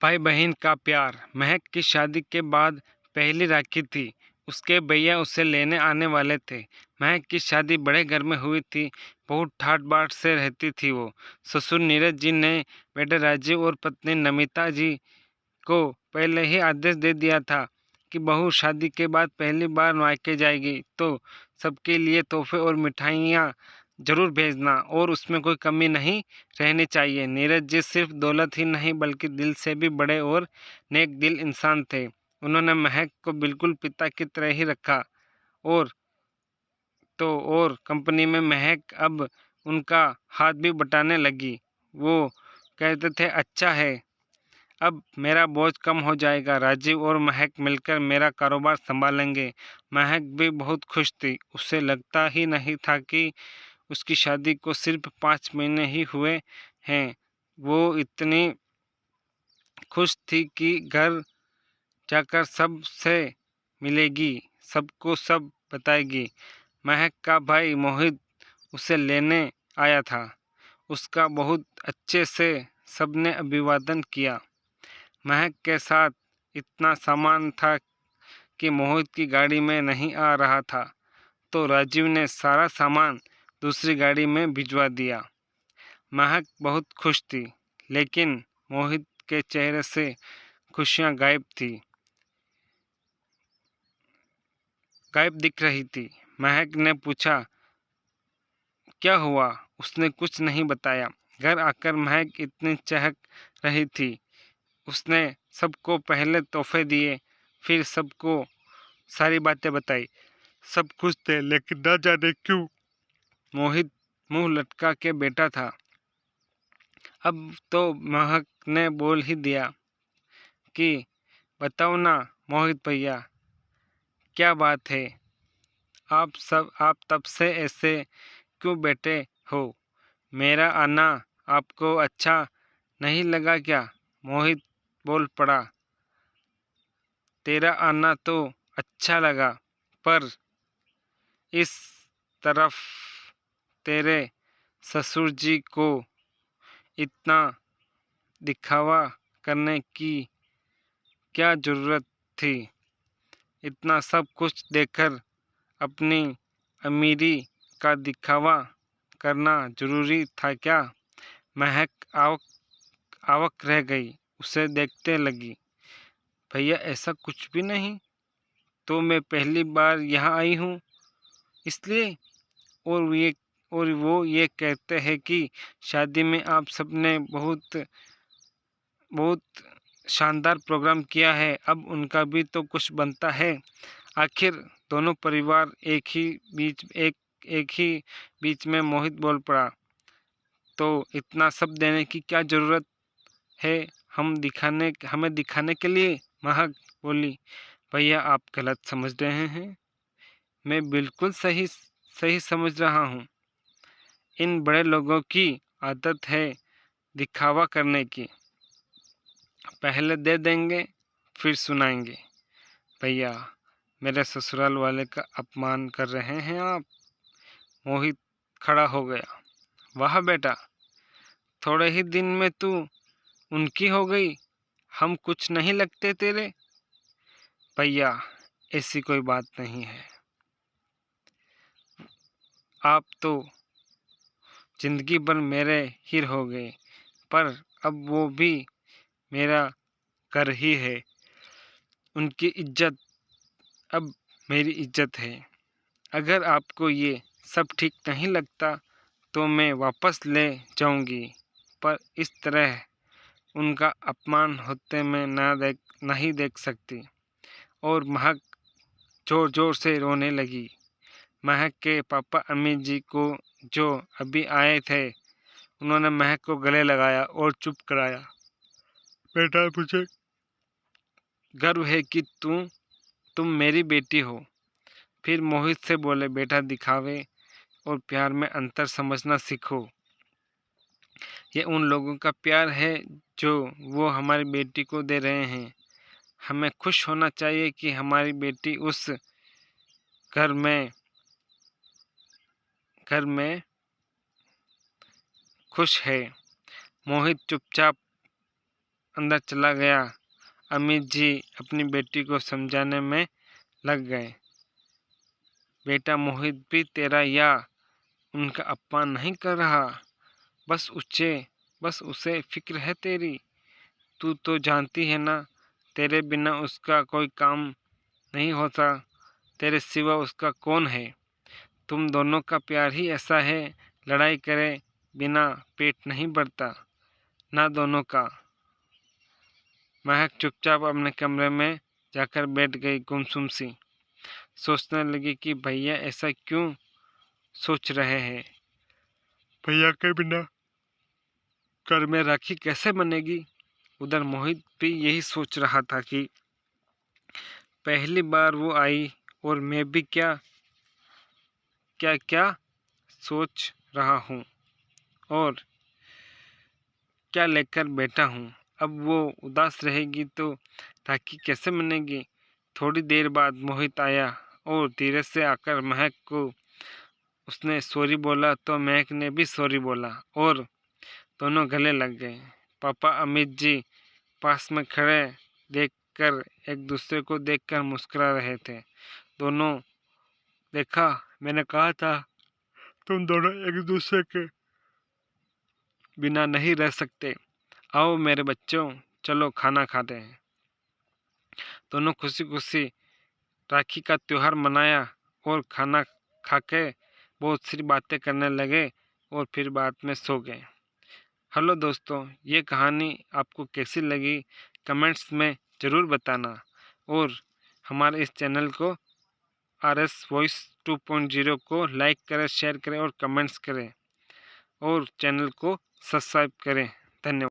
भाई बहन का प्यार। महक की शादी के बाद पहली राखी थी। उसके भैया उसे लेने आने वाले थे। महक की शादी बड़े घर में हुई थी। बहुत ठाट बाट से रहती थी वो। ससुर नीरज जी ने बेटे राजीव और पत्नी नमिता जी को पहले ही आदेश दे दिया था कि बहू शादी के बाद पहली बार मायके जाएगी तो सबके लिए तोहफे और मिठाइयाँ जरूर भेजना और उसमें कोई कमी नहीं रहनी चाहिए। नीरज जी सिर्फ दौलत ही नहीं बल्कि दिल से भी बड़े और नेक दिल इंसान थे। उन्होंने महक को बिल्कुल पिता की तरह ही रखा। और और कंपनी में महक अब उनका हाथ भी बटाने लगी। वो कहते थे अच्छा है, अब मेरा बोझ कम हो जाएगा। राजीव और महक मिलकर मेरा कारोबार संभालेंगे। महक भी बहुत खुश थी। उसे लगता ही नहीं था कि उसकी शादी को सिर्फ 5 महीने ही हुए हैं। वो इतनी खुश थी कि घर जाकर सबसे मिलेगी, सबको सब बताएगी। महक का भाई मोहित उसे लेने आया था। उसका बहुत अच्छे से सबने अभिवादन किया। महक के साथ इतना सामान था कि मोहित की गाड़ी में नहीं आ रहा था, तो राजीव ने सारा सामान दूसरी गाड़ी में भिजवा दिया। महक बहुत खुश थी, लेकिन मोहित के चेहरे से खुशियां गायब दिख रही थी। महक ने पूछा, क्या हुआ? उसने कुछ नहीं बताया। घर आकर महक इतनी चहक रही थी। उसने सबको पहले तोहफे दिए, फिर सबको सारी बातें बताई। सब खुश थे, लेकिन न जाने क्यों मोहित मुंह लटका के बैठा था। अब तो महक ने बोल ही दिया कि बताओ ना मोहित भैया, क्या बात है? आप तब से ऐसे क्यों बैठे हो? मेरा आना आपको अच्छा नहीं लगा क्या? मोहित बोल पड़ा। तेरा आना तो अच्छा लगा, पर इस तरफ तेरे ससुर जी को इतना दिखावा करने की क्या जरूरत थी? इतना सब कुछ देखकर अपनी अमीरी का दिखावा करना जरूरी था क्या? महक आवक रह गई। उसे देखते लगी। भैया ऐसा कुछ भी नहीं, तो मैं पहली बार यहाँ आई हूँ इसलिए। और वो ये कहते हैं कि शादी में आप सबने बहुत बहुत शानदार प्रोग्राम किया है, अब उनका भी तो कुछ बनता है। आखिर दोनों परिवार एक ही बीच में मोहित बोल पड़ा। तो इतना सब देने की क्या जरूरत है? हमें दिखाने के लिए? महक बोली। भैया आप गलत समझ रहे हैं। मैं बिल्कुल सही सही समझ रहा हूँ। इन बड़े लोगों की आदत है दिखावा करने की। पहले दे देंगे, फिर सुनाएंगे। भैया मेरे ससुराल वाले का अपमान कर रहे हैं आप। मोहित खड़ा हो गया। वाह बेटा, थोड़े ही दिन में तू उनकी हो गई। हम कुछ नहीं लगते तेरे? भैया ऐसी कोई बात नहीं है। आप तो जिंदगी भर मेरे हीर हो गए, पर अब वो भी मेरा घर ही है। उनकी इज्जत अब मेरी इज्जत है। अगर आपको ये सब ठीक नहीं लगता तो मैं वापस ले जाऊंगी, पर इस तरह उनका अपमान होते मैं नहीं देख सकती। और महक जोर जोर से रोने लगी। महक के पापा अम्मी जी को जो अभी आए थे, उन्होंने महक को गले लगाया और चुप कराया। बेटा मुझे गर्व है कि तुम मेरी बेटी हो। फिर मोहित से बोले, बेटा दिखावे और प्यार में अंतर समझना सीखो। ये उन लोगों का प्यार है जो वो हमारी बेटी को दे रहे हैं। हमें खुश होना चाहिए कि हमारी बेटी उस घर में खुश है। मोहित चुपचाप अंदर चला गया। अमित जी अपनी बेटी को समझाने में लग गए। बेटा, मोहित भी तेरा या उनका अपमान नहीं कर रहा, बस उसे फिक्र है तेरी। तू तो जानती है ना, तेरे बिना उसका कोई काम नहीं होता, तेरे सिवा उसका कौन है। तुम दोनों का प्यार ही ऐसा है, लड़ाई करे बिना पेट नहीं भरता ना दोनों का। महक चुपचाप अपने कमरे में जाकर बैठ गई, गुमसुम सी। सोचने लगी कि भैया ऐसा क्यों सोच रहे हैं। भैया के बिना घर में राखी कैसे बनेगी। उधर मोहित भी यही सोच रहा था कि पहली बार वो आई और मैं भी क्या क्या क्या सोच रहा हूँ और क्या लेकर बैठा हूँ। अब वो उदास रहेगी तो राखी कैसे बनेगी। थोड़ी देर बाद मोहित आया और धीरे से आकर महक को उसने सॉरी बोला तो महक ने भी सॉरी बोला और दोनों गले लग गए। पापा अमित जी पास में खड़े देखकर एक दूसरे को देखकर मुस्कुरा रहे थे। दोनों, देखा, मैंने कहा था तुम दोनों एक दूसरे के बिना नहीं रह सकते। आओ मेरे बच्चों, चलो खाना खाते हैं। दोनों खुशी खुशी राखी का त्योहार मनाया और खाना खाके बहुत सी बातें करने लगे और फिर बाद में सो गए। हेलो दोस्तों, ये कहानी आपको कैसी लगी कमेंट्स में ज़रूर बताना और हमारे इस चैनल को RS वॉइस 2.0 को लाइक करें, शेयर करें और कमेंट्स करें और चैनल को सब्सक्राइब करें। धन्यवाद।